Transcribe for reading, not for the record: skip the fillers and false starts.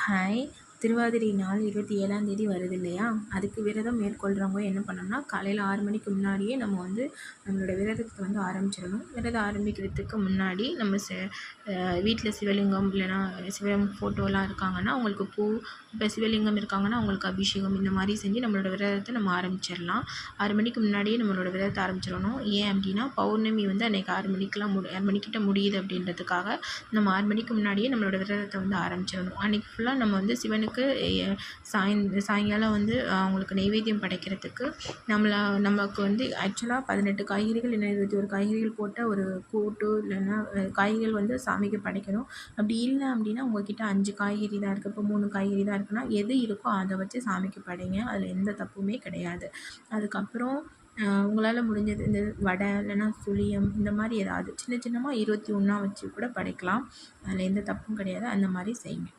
Hi. Thiruvathirai நாள் 27ஆம் தேதி வருது இல்லையா? அதுக்கு விரதம் மேற்கொள்கிறவங்க என்ன பண்ணணும்னா, காலையில் 6 மணிக்கு முன்னாடியே நம்ம வந்து நம்மளோட விரதத்தை வந்து ஆரம்பிச்சிடணும். விரதம் ஆரம்பிக்கிறதுக்கு முன்னாடி நம்ம வீட்டில் சிவலிங்கம் இல்லைன்னா சிவன் ஃபோட்டோலாம் இருக்காங்கன்னா அவங்களுக்கு பூ, இப்போ சிவலிங்கம் இருக்காங்கன்னா அவங்களுக்கு அபிஷேகம் இந்த மாதிரி செஞ்சு நம்மளோட விரதத்தை நம்ம ஆரம்பிச்சிடலாம். 6 மணிக்கு முன்னாடியே நம்மளோட விரதத்தை ஆரம்பிச்சிடணும். ஏன் அப்படின்னா, பௌர்ணமி வந்து அன்றைக்கி 6 மணிக்கெலாம் 6 மணிக்கிட்ட முடியுது அப்படின்றதுக்காக நம்ம 6 மணிக்கு முன்னாடியே நம்மளோட விரதத்தை வந்து ஆரம்பிச்சிடணும். அன்றைக்கி ஃபுல்லாக நம்ம வந்து சிவனுக்கு சாயங்காலம் வந்து அவங்களுக்கு நெய்வேத்தியம் படைக்கிறதுக்கு நமக்கு வந்து ஆக்சுவலாக 18 காய்கறிகள் இல்லைன்னா 21 காய்கறிகள் போட்ட ஒரு கூட்டு இல்லைன்னா காய்கறிகள் வந்து சாமிக்கு படைக்கணும். அப்படி இல்லை அப்படின்னா உங்கள்கிட்ட 5 காய்கறி தான் இருக்குது, இப்போ 3 காய்கறி தான் இருக்குன்னா எது இருக்கோ அதை வச்சு சாமிக்கு படைங்க. அதில் எந்த தப்புமே கிடையாது. அதுக்கப்புறம் உங்களால் முடிஞ்சது இந்த வடை இல்லைன்னா சுழியம் இந்த மாதிரி ஏதாவது சின்ன சின்னமாக 21 வச்சு கூட படைக்கலாம். அதில் எந்த தப்பும் கிடையாது. அந்த மாதிரி செய்யுங்க.